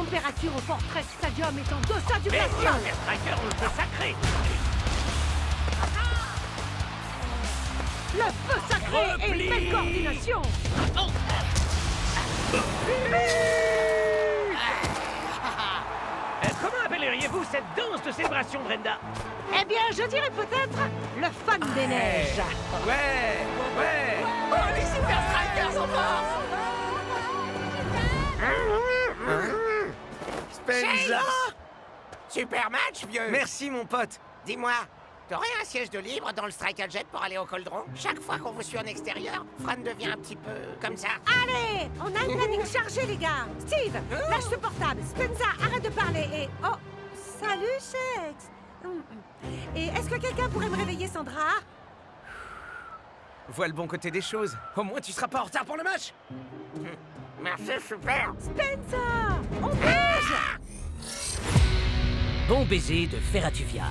température au Fortress Stadium est en deçà du glacial. Les Strikers ont le feu sacré. Le feu sacré et une belle coordination. Comment appelleriez-vous cette danse de célébration, Brenda? Eh bien, je dirais peut-être le fun des neiges. Ouais. Oh, les Super Strikers sont forts. Spenza! Super match, vieux. Merci, mon pote. Dis-moi, t'aurais un siège de libre dans le Strike Jet pour aller au Cauldron? Chaque fois qu'on vous suit en extérieur, Fran devient un petit peu comme ça. Allez, on a le planning chargé, les gars. Steve, lâche ce portable. Spenza, arrête de parler et... Oh, salut, Shex. Et est-ce que quelqu'un pourrait me réveiller, Sandra? Vois le bon côté des choses. Au moins, tu seras pas en retard pour le match. Merci, super. Spenza, on bouge. Bon baiser de Ferratuvia.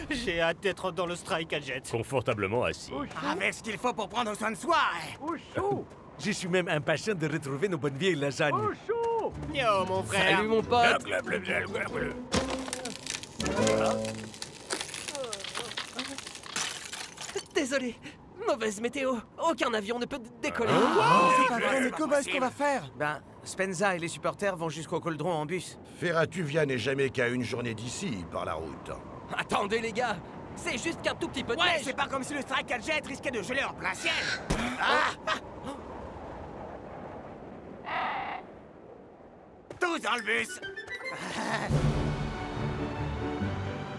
J'ai hâte d'être dans le Strike Jet. Confortablement assis. Avec ce qu'il faut pour prendre soin de soi. Je suis même impatient de retrouver nos bonnes vieilles lasagnes. Yo, mon frère. Salut, mon pote. Désolé, mauvaise météo. Aucun avion ne peut décoller. C'est pas vrai, mais comment est-ce qu'on va faire? Ben, Spenza et les supporters vont jusqu'au Cauldron en bus. Ferratuvia n'est jamais qu'à une journée d'ici, par la route. Attendez, les gars. C'est juste qu'un tout petit peu de Ouais, neige. c'est pas comme si le Strike Jet risquait de geler en plein ciel. Tous dans le bus.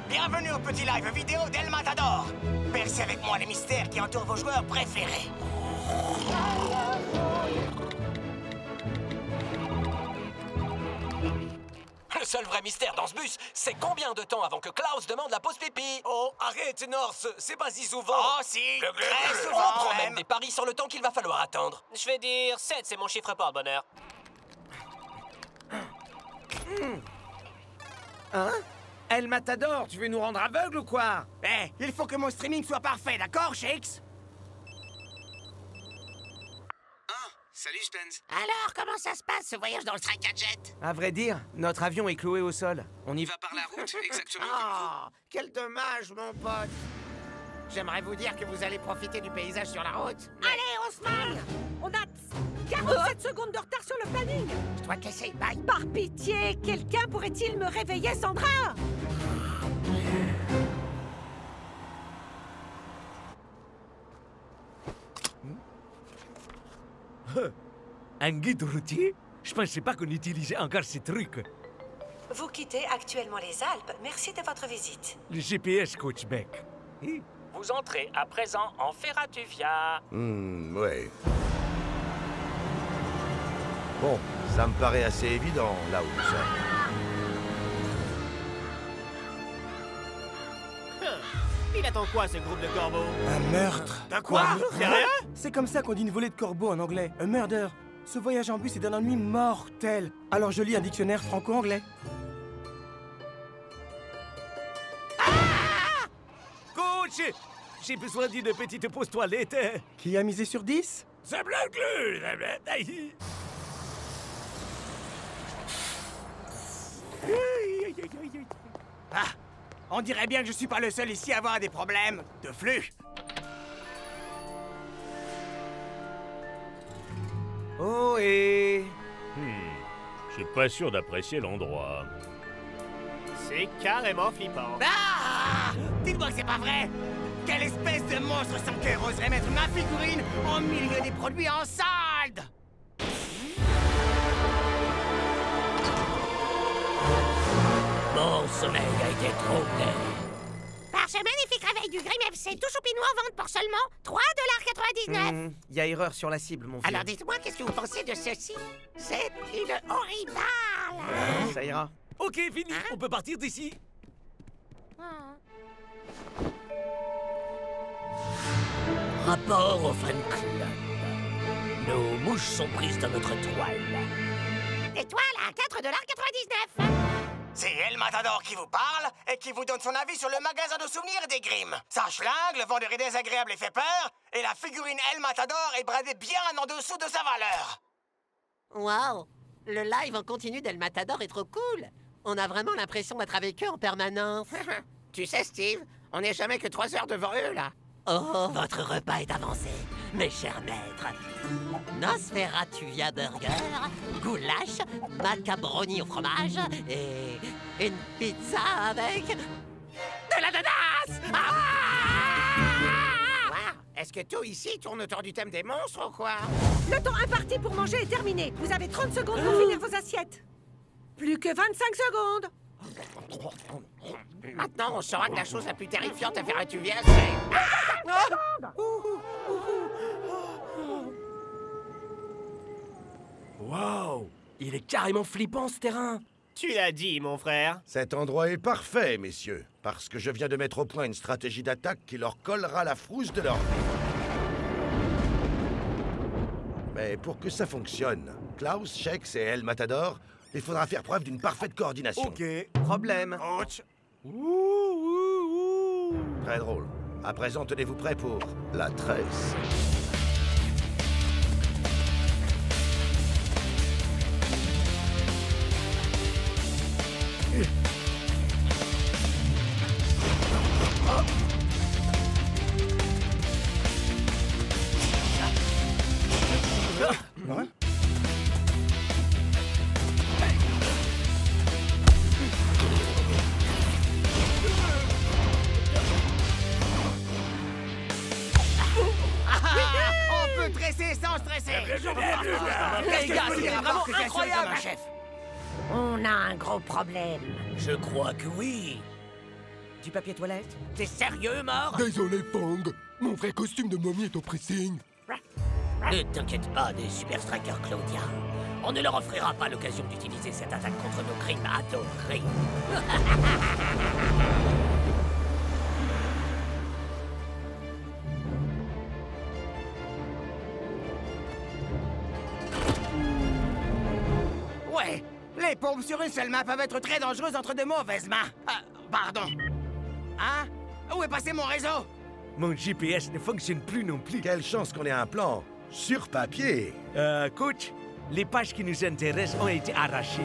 Bienvenue au petit live vidéo d'El Matador. Percez avec moi les mystères qui entourent vos joueurs préférés. Le seul vrai mystère dans ce bus, c'est combien de temps avant que Klaus demande la pause pipi. Oh, arrête, Norse, c'est pas si souvent. Oh, si, très souvent. On prend même des paris sur le temps qu'il va falloir attendre. Je vais dire 7, c'est mon chiffre porte-bonheur. Hein? El Matador, tu veux nous rendre aveugles ou quoi? Eh, il faut que mon streaming soit parfait, d'accord, Shakes? Salut, Spence. Alors, comment ça se passe, ce voyage dans le Strike Jet? À vrai dire, notre avion est cloué au sol. On y va par la route, exactement comme vous. Oh, quel dommage, mon pote. J'aimerais vous dire que vous allez profiter du paysage sur la route. Mais Allez, on se marie. On a 47 secondes de retard sur le planning. je dois te laisser, bye. Par pitié, quelqu'un pourrait-il me réveiller, Sandra? Un guide routier? Je pensais pas qu'on utilisait encore ces trucs. Vous quittez actuellement les Alpes. Merci de votre visite. Le GPS, Coach Beck. Vous entrez à présent en Ferratuvia. Ouais. Bon, ça me paraît assez évident, là où nous sommes. Il attend quoi, ce groupe de corbeaux? Un meurtre. De quoi? Sérieux? C'est comme ça qu'on dit une volée de corbeaux en anglais. Un murder. Ce voyage en bus est d'un ennui mortel. Alors je lis un dictionnaire franco-anglais. Coach! J'ai besoin d'une petite pause toilette. Qui a misé sur 10? Ça bloque. Ah, on dirait bien que je suis pas le seul ici à avoir des problèmes de flux. Oh, et... Je suis pas sûr d'apprécier l'endroit. C'est carrément flippant. Ah! Dites-moi que c'est pas vrai! Quelle espèce de monstre sans cœur oserait mettre ma figurine au milieu des produits en solde? Mon sommeil a été troublé. Par ce magnifique réveil du Grim FC, tout choupinou en vente pour seulement 3,99 $. Y a erreur sur la cible, mon vieux. Alors dites-moi, qu'est-ce que vous pensez de ceci? C'est une horrible! Ça ira. Ok, fini. On peut partir d'ici. Rapport au fan club. Nos mouches sont prises dans notre toile. Étoile à 4,99 $. C'est El Matador qui vous parle et qui vous donne son avis sur le magasin de souvenirs des Grimm. Sa schlingue, le vendeur est désagréable et fait peur, et la figurine El Matador est bradée bien en dessous de sa valeur. Waouh! Le live en continu d'El Matador est trop cool! On a vraiment l'impression d'être avec eux en permanence. Tu sais, Steve, on n'est jamais que 3 heures devant eux, là. Oh, votre repas est avancé, mes chers maîtres. Nosferatuvia burger, goulash, macabroni au fromage et une pizza avec de l'ananas! Wow. Est-ce que tout ici tourne autour du thème des monstres ou quoi? Le temps imparti pour manger est terminé. Vous avez 30 secondes pour finir vos assiettes. Plus que 25 secondes. Maintenant, on saura que la chose la plus terrifiante à faire à Tuvia, c'est... Waouh! Il est carrément flippant, ce terrain! Tu l'as dit, mon frère. Cet endroit est parfait, messieurs, parce que je viens de mettre au point une stratégie d'attaque qui leur collera la frousse de leur vie. Mais pour que ça fonctionne, Klaus, Shex et El Matador, il faudra faire preuve d'une parfaite coordination. Ok, problème. Ouch. Très drôle. À présent, tenez-vous prêts pour la tresse. Ouais. On peut tresser sans stresser. Les gars, c'est vraiment incroyable. Chef. On a un gros problème. Je crois que oui. Du papier toilette? T'es sérieux, mort? Désolé, Fang. Mon vrai costume de momie est au pressing. Ne t'inquiète pas des Super Strikers, Claudia. On ne leur offrira pas l'occasion d'utiliser cette attaque contre nos Grimm adorés. Ouais, les pompes sur une seule main peuvent être très dangereuses entre de mauvaises mains. Pardon. Hein? Où est passé mon réseau? Mon GPS ne fonctionne plus non plus. Quelle chance qu'on ait un plan sur papier. Coach, les pages qui nous intéressent ont été arrachées.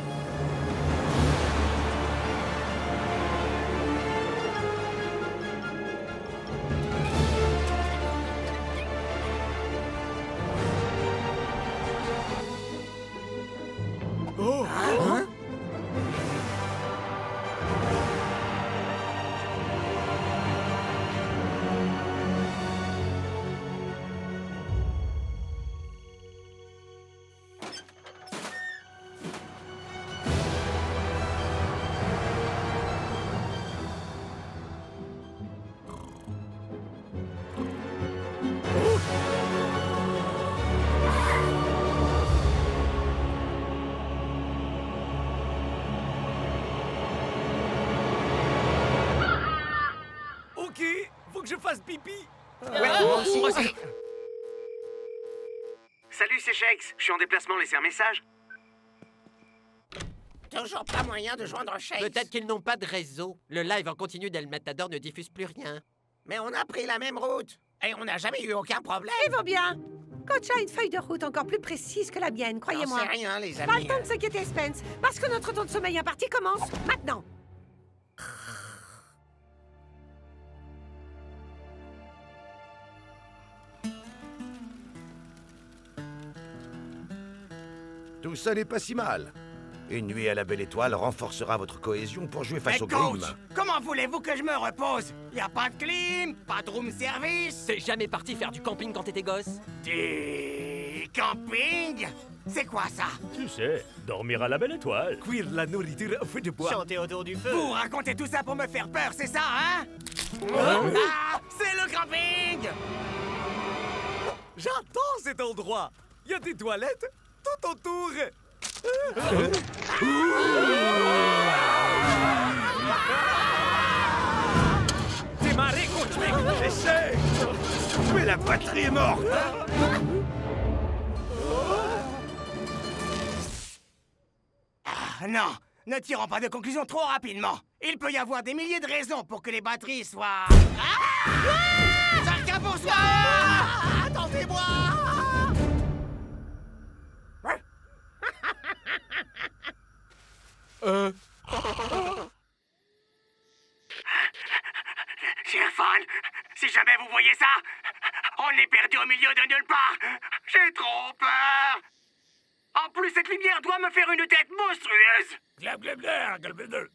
Oh! Hein? Ok, faut que je fasse pipi. Moi aussi. Salut, c'est Shex. Je suis en déplacement, laissez un message. Toujours pas moyen de joindre Shex. Peut-être qu'ils n'ont pas de réseau. Le live en continu d'El Matador ne diffuse plus rien. Mais on a pris la même route. Et on n'a jamais eu aucun problème. Il va bien. Coach a une feuille de route encore plus précise que la mienne, croyez-moi. C'est rien, les Pas amis. le temps de s'inquiéter, Spence, parce que notre temps de sommeil imparti commence maintenant. Tout ça n'est pas si mal. Une nuit à la Belle Étoile renforcera votre cohésion pour jouer face Mais aux coach, Grimm. comment voulez-vous que je me repose? Y a pas de clim, pas de room service. T'es jamais parti faire du camping quand t'étais gosse? Du camping? C'est quoi ça? Tu sais, dormir à la Belle Étoile. Cuire la nourriture au feu de bois. Chanter autour du feu. Vous racontez tout ça pour me faire peur, c'est ça, hein? Ah, c'est le camping! J'adore cet endroit. Il y a des toilettes tout autour. Démarrez, coach mec. J'essaie. Mais la batterie est morte. Ah, non, Ne tirons pas de conclusions trop rapidement. Il peut y avoir des milliers de raisons pour que les batteries soient... Chacun pour soi. Attendez-moi. Cher fan, si jamais vous voyez ça, on est perdu au milieu de nulle part. J'ai trop peur. En plus, cette lumière doit me faire une tête monstrueuse. Glab, glab, glab, glab, glab.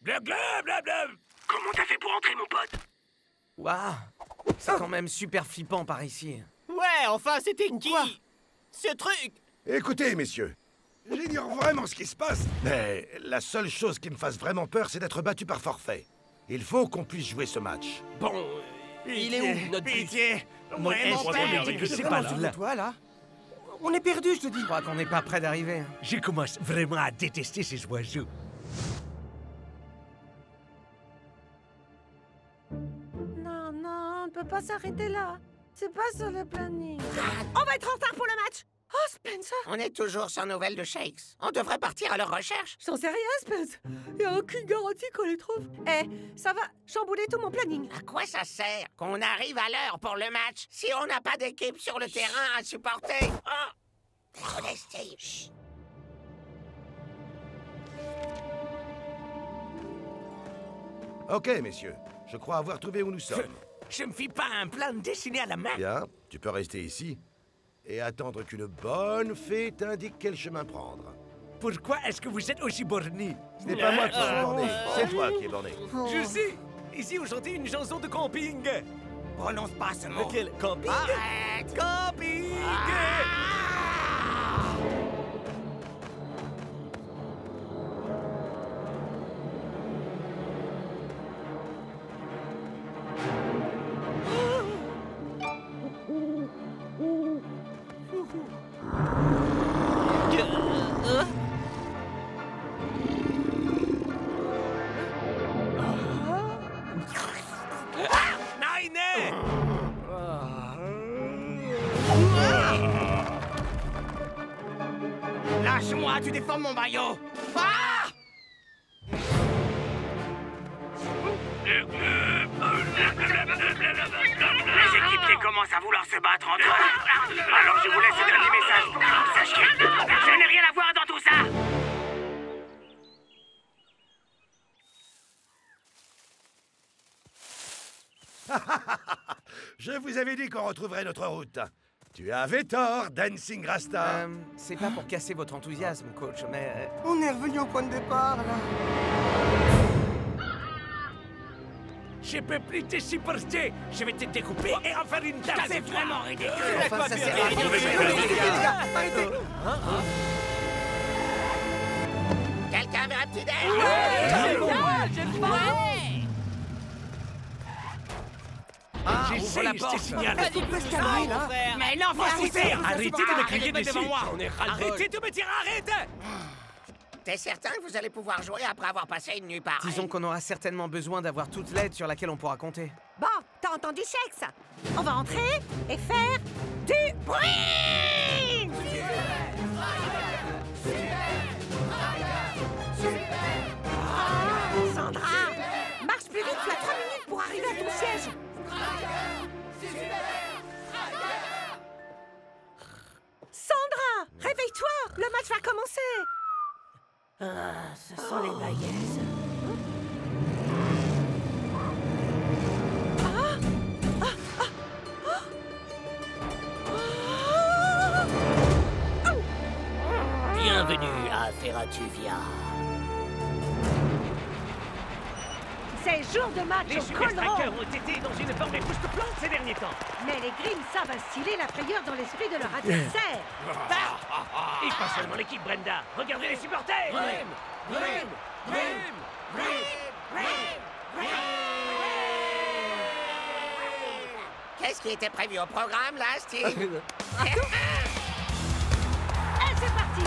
Glab, glab, glab, glab. Comment t'as fait pour entrer, mon pote? Waouh, c'est quand même super flippant par ici. Ouais, enfin, c'était qui? Ce truc? Écoutez, messieurs, j'ignore vraiment ce qui se passe, mais la seule chose qui me fasse vraiment peur, c'est d'être battu par forfait. Il faut qu'on puisse jouer ce match. Bon, il est où, notre Pitié. Mon Vraiment, je sais pas là. Toi, là. On est perdu, je te dis. Je crois qu'on n'est pas près d'arriver. Je commence vraiment à détester ces oiseaux. Non, non, on ne peut pas s'arrêter là. C'est pas sur le planning. On va être en retard pour le match. Oh, Spencer! On est toujours sans nouvelles de Shakes. On devrait partir à leur recherche. J'en sais rien, Spence. Y a aucune garantie qu'on les trouve. Eh, ça va chambouler tout mon planning. À quoi ça sert qu'on arrive à l'heure pour le match si on n'a pas d'équipe sur le terrain à supporter? Oh. Trop d'estime. Chut. Ok, messieurs, je crois avoir trouvé où nous sommes. Je me fie pas à un plan dessiné à la main. Bien, tu peux rester ici et attendre qu'une bonne fée t'indique quel chemin prendre. Pourquoi est-ce que vous êtes aussi borné? Ce n'est pas moi qui suis borné, c'est toi qui es borné. Je sais! Ici, on chantait une chanson de camping! Prononce pas ce mot. Lequel? Camping? Arrête! Camping! Lâche-moi, tu déformes mon maillot. Ah! Les équipiers commencent à vouloir se battre entre eux. Alors je vous laisse ce dernier message pour que vous sachiez. Je n'ai rien à voir dans tout ça. Je vous avais dit qu'on retrouverait notre route. Tu avais tort, Dancing Rasta. C'est pas pour casser votre enthousiasme, coach, mais... On est revenu au point de départ, là. Je peux plus te supporter! Je vais te découper et en faire une tarte! C'est vraiment ridicule! Enfin, ça sert à rien. Quelqu'un veut un petit déj? J'essaie, je te signale! Mais l'enfant, Arrêtez de me crier dessus! On est ras-le-bol. Arrêtez de me dire arrête! T'es certain que vous allez pouvoir jouer après avoir passé une nuit pareille? Disons qu'on aura certainement besoin d'avoir toute l'aide sur laquelle on pourra compter. Bon, t'as entendu Shakes? On va entrer et faire du bruit! Sandra, marche plus vite, tu as 3 minutes pour arriver à ton siège. Sandra, réveille-toi, le match va commencer. Ce sont les baguettes. Bienvenue à Ferratuvia. C'est jour de match Les au Super Colron. Strikers ont été dans une forme époustouflante ces derniers temps! Mais les Grims savent instiller la frayeur dans l'esprit de leur adversaire. Et pas seulement l'équipe, Brenda! Regardez les supporters! Qu'est-ce qui était prévu au programme, là, Steve? Et c'est parti.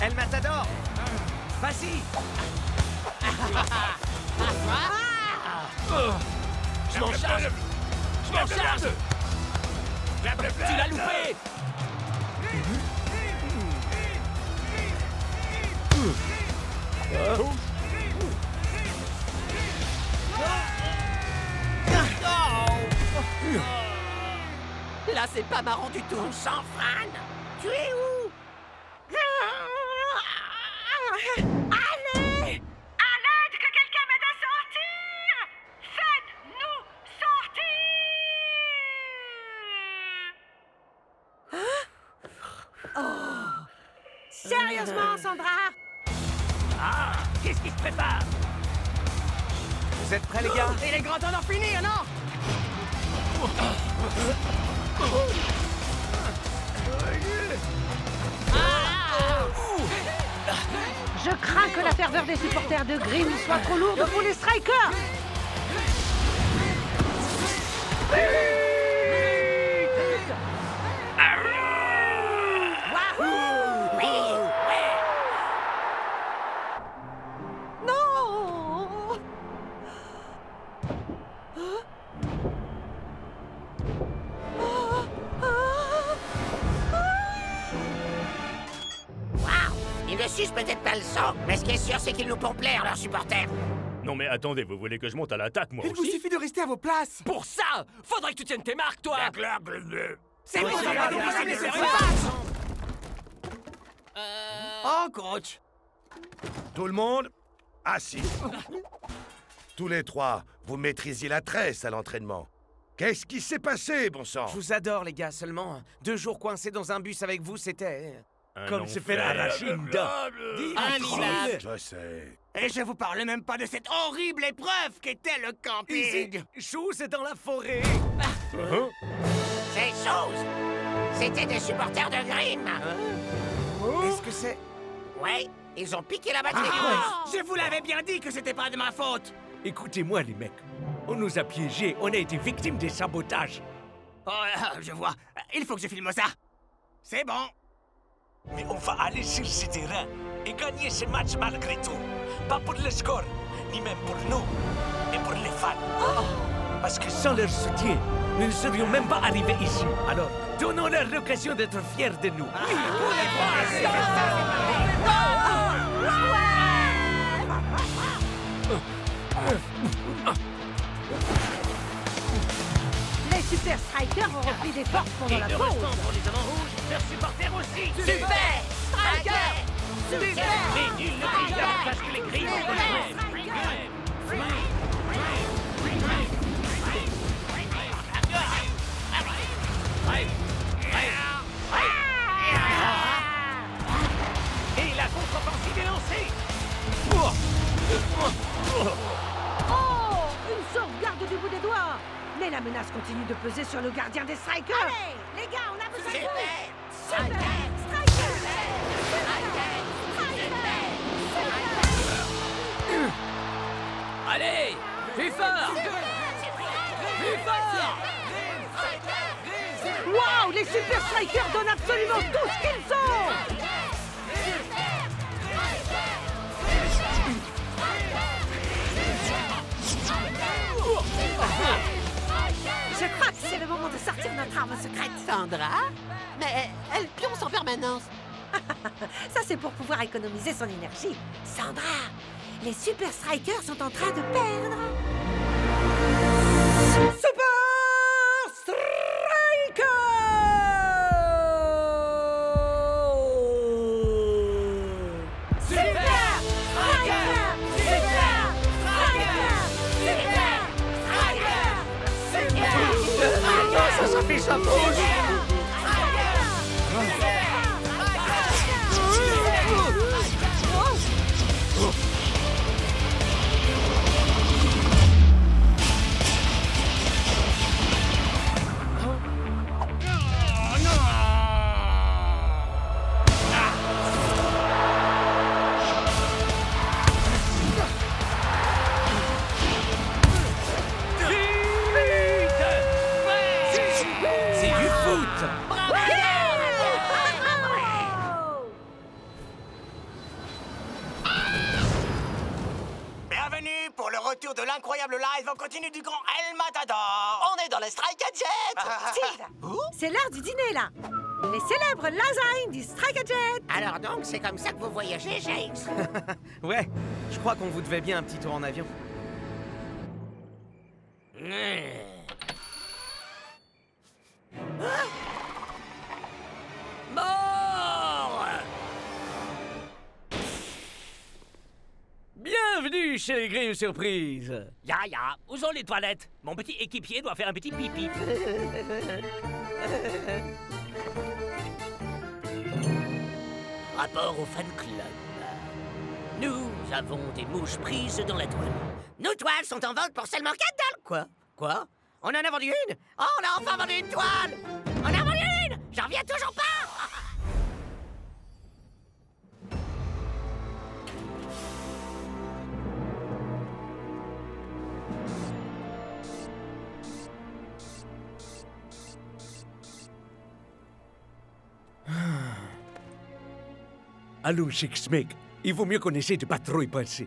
El Matador! Vas-y! Je m'en charge! Je m'en charge! Tu l'as loupé! Là, c'est pas marrant du tout. On s'enfreine. Tu es où? Allez! À l'aide, que quelqu'un m'aide à sortir! Faites-nous sortir! Hein? Oh! Sérieusement, Sandra? Ah, qu'est-ce qui se prépare? Vous êtes prêts, les gars? Il est grand temps d'en finir, non? Je crains que la ferveur des supporters de Grimm soit trop lourde pour les strikers. Non! Ils ne sucent peut-être pas le sang, mais ce qui est sûr, c'est qu'ils nous font plaire, leurs supporters. Non mais attendez, vous voulez que je monte à l'attaque, moi Il vous suffit de rester à vos places. Pour ça, faudrait que tu tiennes tes marques, toi! C'est bon, c'est on va bon, vous c'est laisser bon. une passe. Oh, coach. Tout le monde, assis. Tous les trois, vous maîtrisiez la tresse à l'entraînement. Qu'est-ce qui s'est passé, bon sang? Je vous adore, les gars, seulement 2 jours coincés dans un bus avec vous, c'était... Comme se fait la machine. Je sais. Et je vous parle même pas de cette horrible épreuve qu'était le camping. Chou, c'est dans la forêt. Ces choses, c'était des supporters de Grimm. Est-ce que c'est... Ouais, ils ont piqué la batterie. Je vous l'avais bien dit que c'était pas de ma faute. Écoutez-moi, les mecs. On nous a piégés, on a été victimes des sabotages. Oh, je vois. Il faut que je filme ça. C'est bon. Mais on va aller sur ce terrain et gagner ce match malgré tout. Pas pour le score, ni même pour nous, mais pour les fans. Parce que sans leur soutien, nous ne serions même pas arrivés ici. Alors, donnons-leur l'occasion d'être fiers de nous. Les Super Strikers ont repris des forces pendant la pause. pour les amants rouges, leurs supporters aussi. Super Striker. Super. Mais nul ne prise davantage que les Grimm contre les Et la contre-offensive est lancée. Oh! Une sauvegarde du bout des doigts! Mais la menace continue de peser sur le gardien des Strikers! Allez! Les gars, on a besoin de vous! Super! Strikers! Allez! Plus fort! Plus fort! Waouh! Les Super Strikers donnent absolument tout ce qu'ils ont! Je crois que c'est le moment de sortir notre arme secrète. Sandra? Mais elle pionce en permanence. Ça, c'est pour pouvoir économiser son énergie. Sandra, les Super Strikers sont en train de perdre. Super Ça fait sa bouche. C'est du fou! guys, vont continuer du grand El Matador. On est dans les Striker Jet. Steve, c'est l'heure du dîner, là. Les célèbres lasagnes du Striker Jet. Alors donc, c'est comme ça que vous voyagez, Shakes? Ouais, je crois qu'on vous devait bien un petit tour en avion. Mort! Bienvenue chez les Grimm Surprises. Ya, où sont les toilettes? Mon petit équipier doit faire un petit pipi. Rapport au fan club. Nous avons des mouches prises dans la toile. Nos toiles sont en vente pour seulement $4. Quoi? On en a vendu une? Oh, on a enfin vendu une toile! On a vendu une! J'en reviens toujours pas! Allons, Shakes, mec. Il vaut mieux qu'on essaie de pas trop y penser.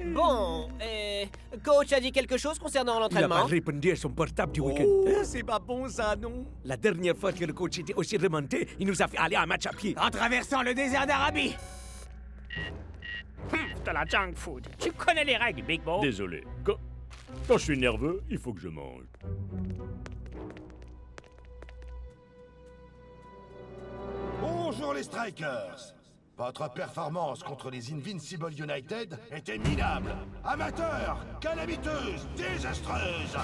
Bon, coach a dit quelque chose concernant Il a l'entraînement? pas répondu à son portable du week-end. Oh, c'est pas bon, ça, non? La dernière fois que le coach était aussi remonté, il nous a fait aller à un match à pied. En traversant le désert d'Arabie. De la junk food. Tu connais les règles, Big Bo. Désolé. Quand je suis nerveux, il faut que je mange. Bonjour les Strikers. Votre performance contre les Invincible United était minable, amateur, calamiteuse, désastreuse.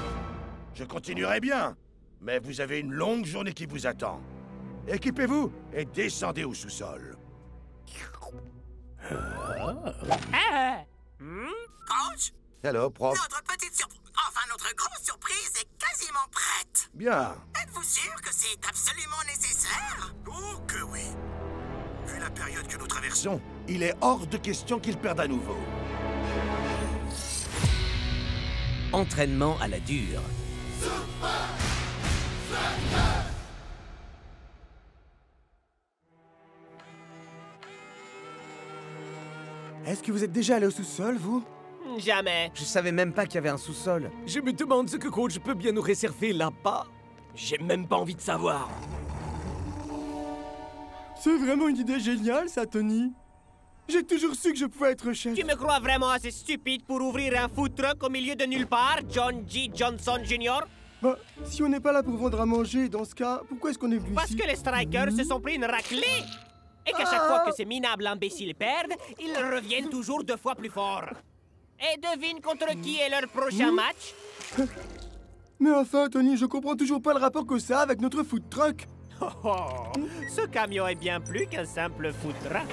Je continuerai bien, mais vous avez une longue journée qui vous attend. Équipez-vous et descendez au sous-sol. Coach? Hello, prof. Notre grosse surprise est quasiment prête. Bien. Êtes-vous sûr que c'est absolument nécessaire? Oh que oui. Vu la période que nous traversons, Il est hors de question qu'il perde à nouveau. Entraînement à la dure. Est-ce que vous êtes déjà allé au sous-sol, vous? Jamais. Je savais même pas qu'il y avait un sous-sol. Je me demande ce que coach peut bien nous réserver là-bas. J'ai même pas envie de savoir. C'est vraiment une idée géniale, ça, Tony. J'ai toujours su que je pouvais être chef. Tu me crois vraiment assez stupide pour ouvrir un food truck au milieu de nulle part, John G. Johnson Jr.? Bah, si on n'est pas là pour vendre à manger, dans ce cas, pourquoi est-ce qu'on est venu Parce ici? que les Strikers se sont pris une raclée! Et qu'à chaque fois que ces minables imbéciles perdent, ils reviennent toujours 2 fois plus forts. Et devine contre qui est leur prochain match? Mais enfin, Tony, je comprends toujours pas le rapport que ça a avec notre food truck. Oh, ce camion est bien plus qu'un simple food truck.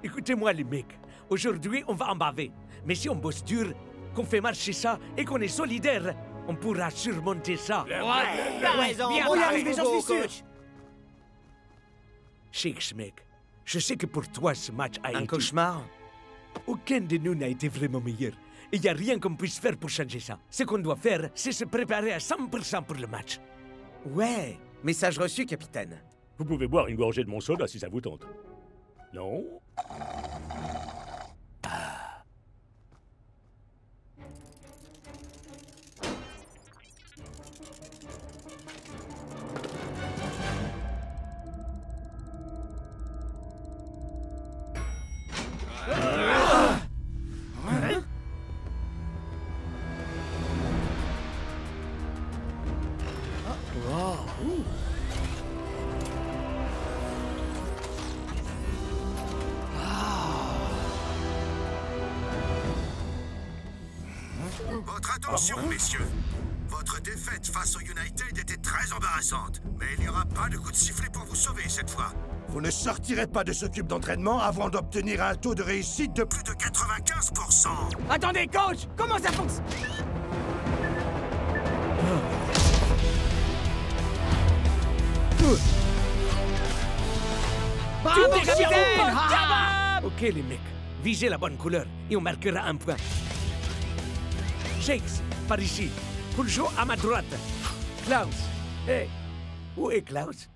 Écoutez-moi, les mecs. Aujourd'hui, on va en baver. Mais si on bosse dur, qu'on fait marcher ça et qu'on est solidaire, on pourra surmonter ça. T'as raison, on va arriver, j'en suis sûr. Shakes, mec, je sais que pour toi, ce match a été... Un cauchemar? Aucun de nous n'a été vraiment meilleur. Et il n'y a rien qu'on puisse faire pour changer ça. Ce qu'on doit faire, c'est se préparer à 100% pour le match. Ouais, message reçu, capitaine. Vous pouvez boire une gorgée de mon soda si ça vous tente. Non? Votre attention, messieurs. Votre défaite face au United était très embarrassante. Mais il n'y aura pas de coup de sifflet pour vous sauver cette fois. Vous ne sortirez pas de ce cube d'entraînement avant d'obtenir un taux de réussite de plus de 95%. Attendez, coach! Comment ça fonctionne? Bravo, Tout est sur capitaine! mon pote, Ah! Ok, les mecs, visez la bonne couleur et on marquera un point. Shakes, par ici. Pulcho à ma droite. Klaus. Hé, où est Klaus?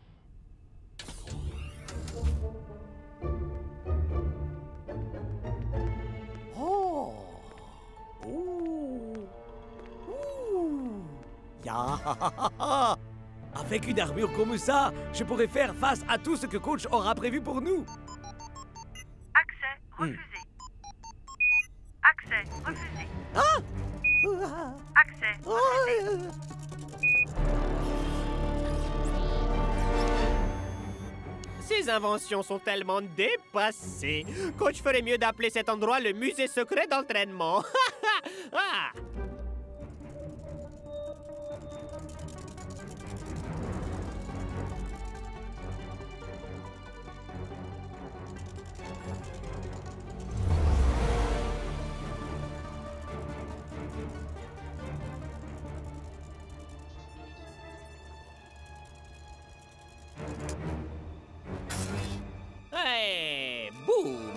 Oh. Ouh. Ouh. Ya. Avec une armure comme ça, je pourrais faire face à tout ce que coach aura prévu pour nous. Accès refusé. Accès refusé. Accès refusé. Ces inventions sont tellement dépassées. Coach ferait mieux d'appeler cet endroit le musée secret d'entraînement. Ah. Hey, boum!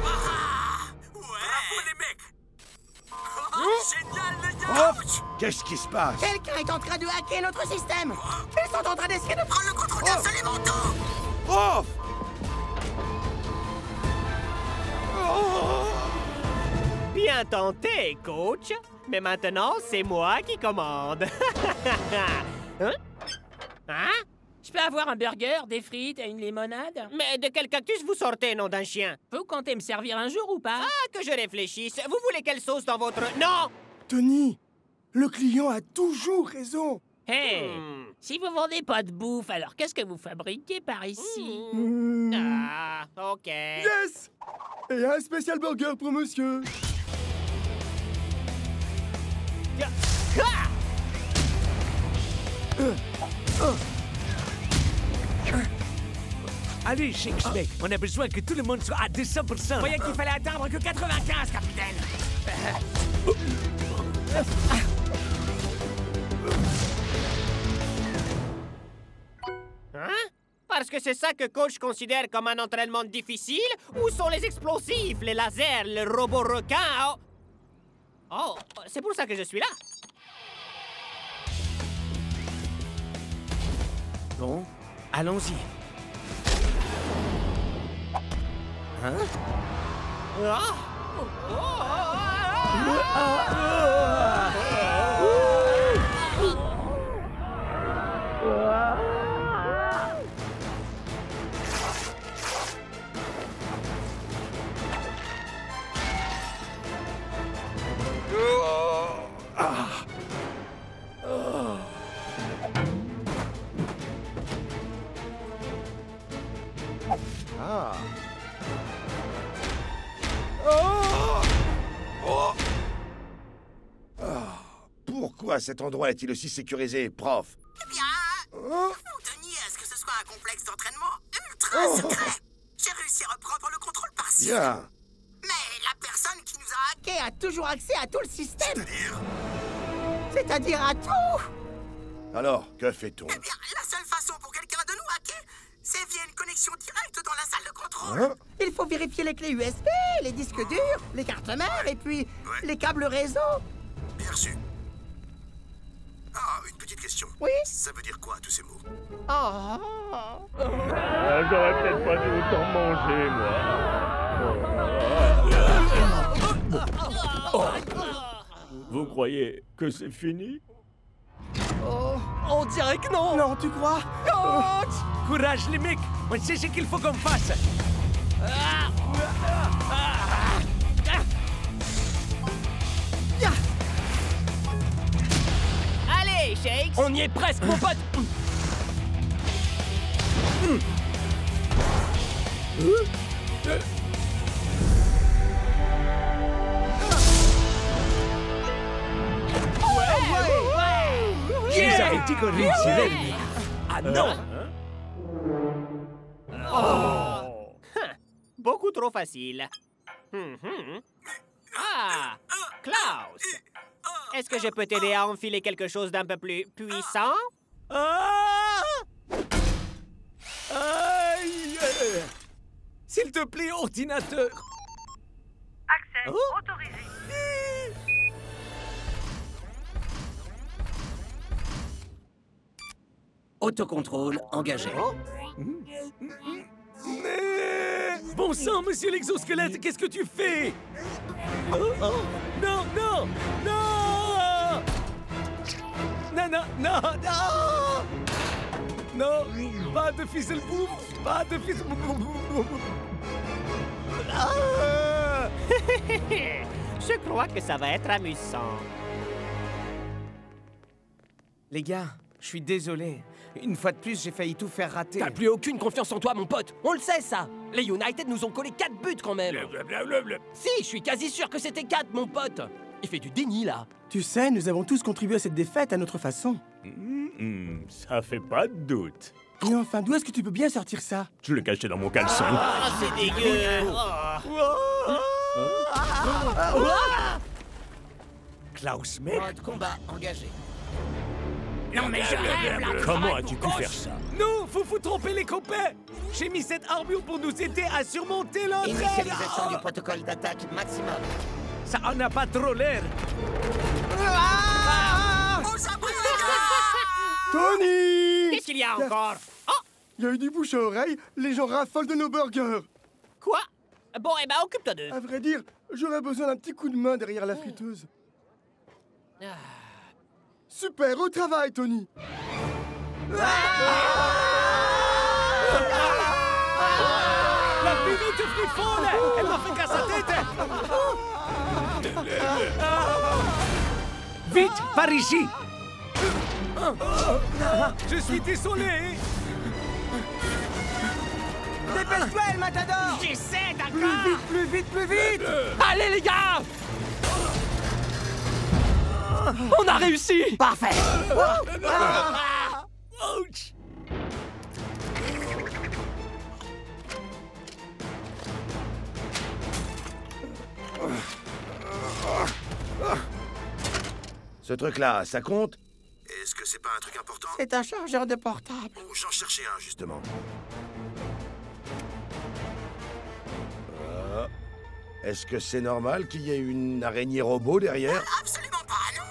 Bravo les mecs! Génial les gars! Oh, qu'est-ce qui se passe? Quelqu'un est en train de hacker notre système. Ils sont en train d'essayer de prendre le contrôle d'absolument tout. Prof! Bien tenté, coach. Mais maintenant, c'est moi qui commande. Hein? Hein? Je peux avoir un burger, des frites et une limonade? Mais de quel cactus vous sortez, nom d'un chien? Vous comptez me servir un jour ou pas? Ah, que je réfléchisse. Vous voulez quelle sauce dans votre... Non! Tony, le client a toujours raison. Hey, si vous vendez pas de bouffe, alors qu'est-ce que vous fabriquez par ici? Ah, ok. Yes! Et un spécial burger pour monsieur. Allez, Shakes, mec, on a besoin que tout le monde soit à 200%. Je croyais qu'il fallait atteindre que 95, capitaine. Hein? Parce que c'est ça que coach considère comme un entraînement difficile? Où sont les explosifs, les lasers, le robot requin? Oh, c'est pour ça que je suis là. Bon, allons-y. Hein? Pourquoi cet endroit est-il aussi sécurisé, prof? Eh bien, vous teniez à ce que ce soit un complexe d'entraînement ultra secret. J'ai réussi à reprendre le contrôle partiel. Bien. Mais la personne qui nous a hackés a toujours accès à tout le système. C'est-à-dire à tout. Alors, que fait-on? Eh bien, la seule façon pour quelqu'un de nous hacker, c'est via une connexion directe dans la salle de contrôle. Hein? Il faut vérifier les clés USB, les disques durs, les cartes mères et puis les câbles réseau. Bien reçu. Ah, une petite question. Oui? Ça veut dire quoi, tous ces mots? Oh. J'aurais peut-être pas dû autant manger, moi. Vous croyez que c'est fini? Oh, on dirait que non. Non, tu crois? Coach! Courage, les mecs! On sait ce qu'il faut qu'on fasse! Allez, Shakes! On y est presque, mon pote. Je vous avais dit qu'on réussirait, les mecs. Ah non! Beaucoup trop facile. Ah! Klaus! Est-ce que je peux t'aider à enfiler quelque chose d'un peu plus puissant? Aïe! S'il te plaît, ordinateur. Accès autorisé. Autocontrôle engagé. Bon sang, monsieur l'exosquelette, qu'est-ce que tu fais? Non, non, non! Non, non, non, non! Non, pas de ficelle bouffe, pas de ficelle bouffe. Je crois que ça va être amusant. Les gars, je suis désolé. Une fois de plus, j'ai failli tout faire rater. T'as plus aucune confiance en toi, mon pote. On le sait, ça. Les United nous ont collé 4 buts, quand même. Si, je suis quasi sûr que c'était 4, mon pote. Il fait du déni, là. Tu sais, nous avons tous contribué à cette défaite à notre façon. Ça fait pas de doute. Et enfin, d'où est-ce que tu peux bien sortir ça? Je le cachais dans mon caleçon. Ah, c'est dégueu. Klaus, mec. Mode combat engagé. Non, mais je rêve, là. Comment as-tu pu faire ça? Non, faut tromper les copains. J'ai mis cette armure pour nous aider à surmonter l'entrée. Initialisation du protocole d'attaque maximum. Ça en a pas trop l'air. Tony! Qu'est-ce qu'il y a encore? Oh! Il y a eu du bouche à oreille, les gens raffolent de nos burgers. Quoi? Bon, eh ben, occupe-toi d'eux. À vrai dire, j'aurais besoin d'un petit coup de main derrière la friteuse. Super, au travail, Tony! La minute est folle. Elle m'a fait casser la tête. Vite, par ici. Je suis désolé. Dépêche-toi, El Matador! J'essaie, d'accord? Plus vite, plus vite! Allez, les gars! On a réussi! Parfait! Ouch. Ce truc-là, ça compte? Est-ce que c'est pas un truc important? C'est un chargeur de portable. Oh, j'en cherchais un, justement. Est-ce que c'est normal qu'il y ait une araignée robot derrière? Absolument pas, non!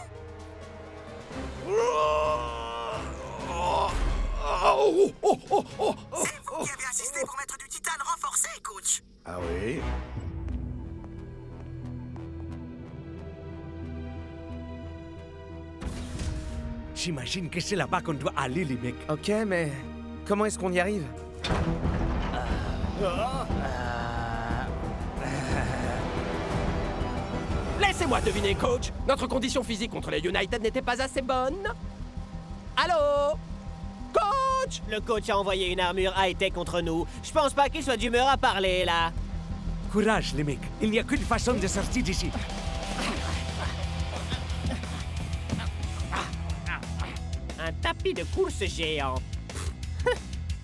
C'est vous qui avez insisté pour mettre du titane renforcé, coach! Ah oui? J'imagine que c'est là-bas qu'on doit aller, les mecs. Ok, mais comment est-ce qu'on y arrive? Laissez-moi deviner, coach. Notre condition physique contre les United n'était pas assez bonne. Allô? Coach? Le coach a envoyé une armure high-tech contre nous. Je pense pas qu'il soit d'humeur à parler, là. Courage, les mecs. Il n'y a qu'une façon de sortir d'ici. Un tapis de course géant.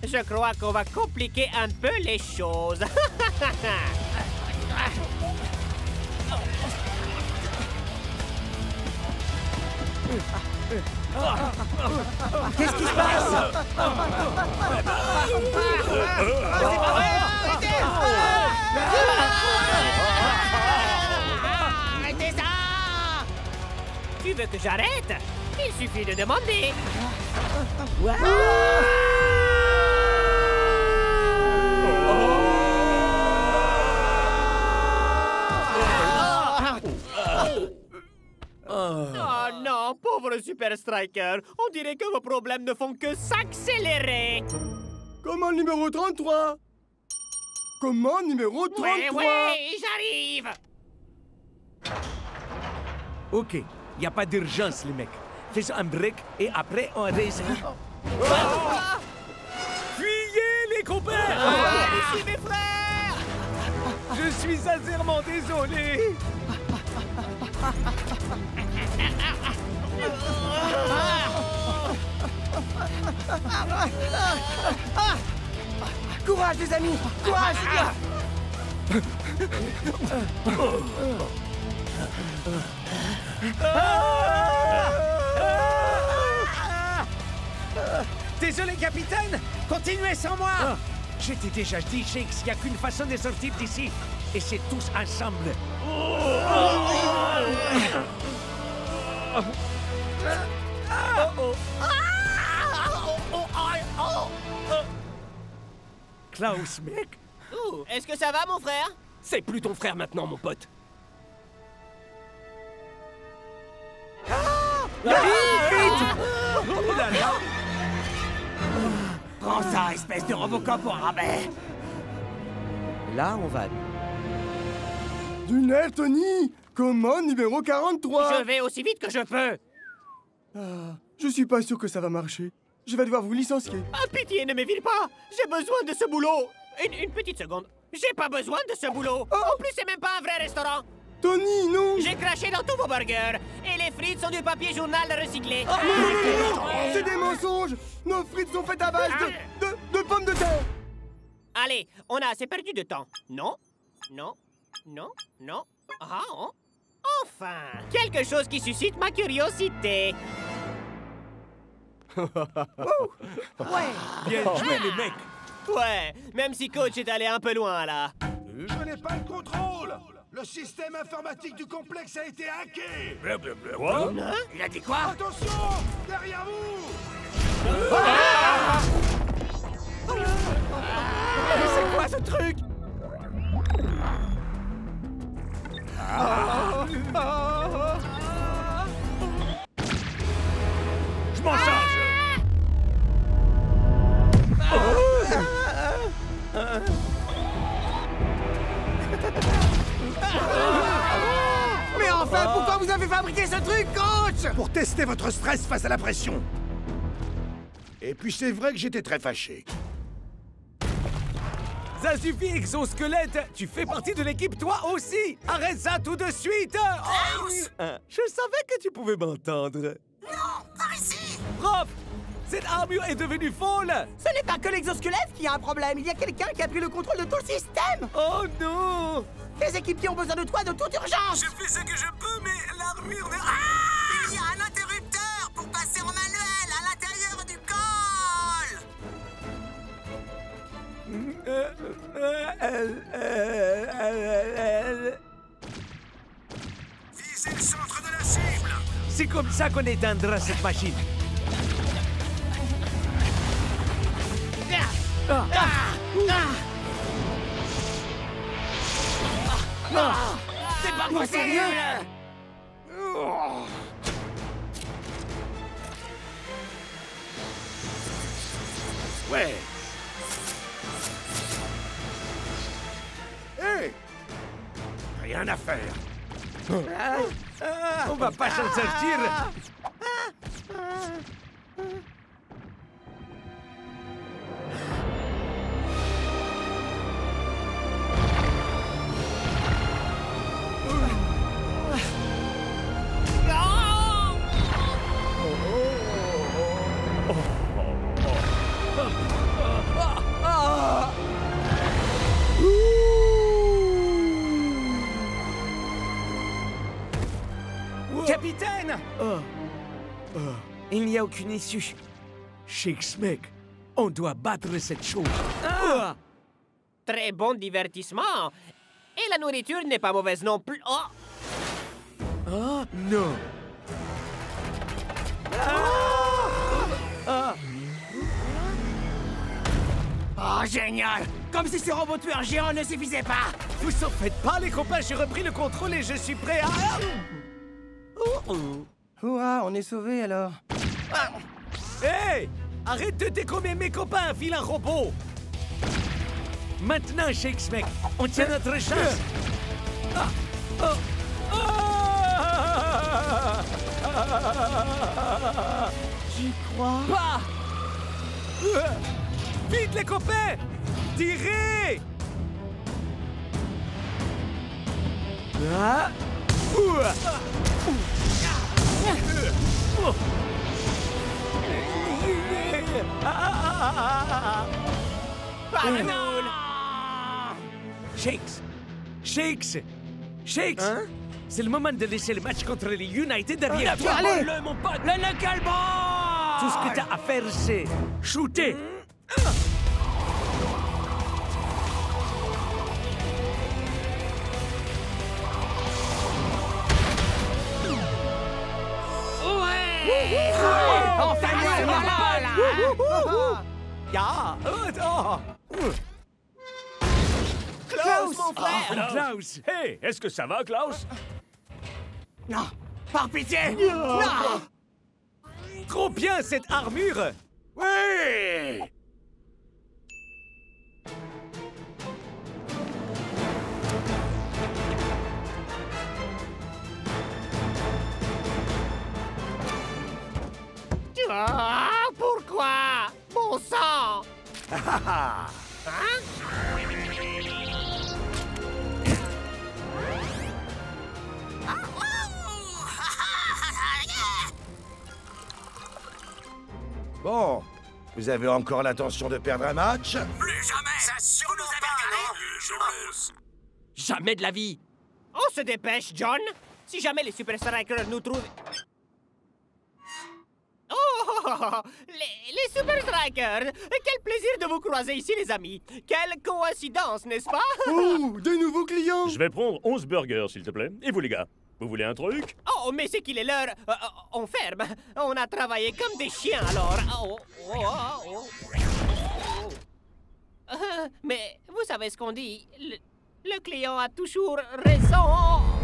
Je crois qu'on va compliquer un peu les choses. Qu'est-ce qui se passe? Arrêtez ça! Tu veux que j'arrête? Il suffit de demander. Oh non, pauvre Super Striker. On dirait que vos problèmes ne font que s'accélérer. Commande numéro 33! Commande numéro 33! Ouais, j'arrive! Ok, il n'y a pas d'urgence, les mecs. Fais un break et après on réessaye. Fuyez, les copains! Ici, mes frères! Je suis sincèrement désolé! Courage, les amis! Courage! Désolé, capitaine. Continuez sans moi. Je t'ai déjà dit, Shakes, il n'y a qu'une façon de sortir d'ici. Et c'est tous ensemble. Klaus, mec. Ouh, est-ce que ça va, mon frère? C'est plus ton frère maintenant, mon pote. Prends ça, espèce de Robocop au rabais. Là, on va. Du nerf, Tony! Commande numéro 43! Je vais aussi vite que je peux. Je suis pas sûr que ça va marcher. Je vais devoir vous licencier. Ah, pitié, ne m'évite pas. J'ai besoin de ce boulot. Une petite seconde. J'ai pas besoin de ce boulot. En plus, c'est même pas un vrai restaurant. Tony, non! J'ai craché dans tous vos burgers. Et les frites sont du papier journal recyclé. C'est des mensonges! Nos frites sont faites à base de pommes de terre! Allez, on a assez perdu de temps. Non, non, non, non. Ah, oh. Enfin, quelque chose qui suscite ma curiosité. Ouais. Bien joué, les mecs. Ouais, même si coach est allé un peu loin, là. Je n'ai pas le contrôle. Le système informatique du complexe a été hacké. Quoi? Il a dit quoi? Attention! Derrière vous! C'est quoi ce truc? Je m'en charge. Mais enfin, pourquoi vous avez fabriqué ce truc, coach? Pour tester votre stress face à la pression. Et puis c'est vrai que j'étais très fâché. Ça suffit, exosquelette. Tu fais partie de l'équipe, toi aussi. Arrête ça tout de suite. Je savais que tu pouvais m'entendre. Non, par ici! Prof, cette armure est devenue folle. Ce n'est pas que l'exosquelette qui a un problème. Il y a quelqu'un qui a pris le contrôle de tout le système. Oh non! Les équipiers ont besoin de toi de toute urgence. Je fais ce que je peux, mais l'armure de... Il y a un interrupteur pour passer en manuel à l'intérieur du col. Visez le centre de la cible. C'est comme ça qu'on éteindra cette machine. C'est pas possible. Ouais. Hé! Rien à faire. On va pas s'en sortir. Capitaine! Il n'y a aucune issue. Shakes, mec, on doit battre cette chose. Très bon divertissement. Et la nourriture n'est pas mauvaise non plus. Oh! Ah, non. Oh, génial! Comme si ces robots tueurs géants ne suffisaient pas! Vous en faites pas, les copains, j'ai repris le contrôle et je suis prêt à... Ouah, on est sauvés alors. Hey! Arrête de décommer mes copains, vilain robot! Maintenant, Shakes, mec, on tient notre chance! J'y crois. Pas! Vite, les copains! Tirez! Pas cool. Shakes! Shakes! Shakes! Hein? C'est le moment de laisser le match contre les United derrière toi. Allez, mon pote. Le knuckleball. Tout ce que t'as à faire, c'est shooter. Enfin, moi, c'est là. Ya. Klaus, mon frère. Klaus. Hey, est-ce que ça va, Klaus? Non, par pitié. Non. Trop bien, cette armure. Oui! Ah, pourquoi? Bon sang! Hein? Bon, vous avez encore l'intention de perdre un match? Plus jamais. Ça sûr nous avait Jamais de la vie. On se dépêche, John. Si jamais les Super Strikers nous trouvent... Oh, les Super Strikers! Quel plaisir de vous croiser ici, les amis! Quelle coïncidence, n'est-ce pas? Oh, de nouveaux clients! Je vais prendre 11 burgers, s'il te plaît. Et vous, les gars? Vous voulez un truc? Oh, mais c'est qu'il est l'heure. On ferme. On a travaillé comme des chiens, alors. Mais vous savez ce qu'on dit. Le client a toujours raison.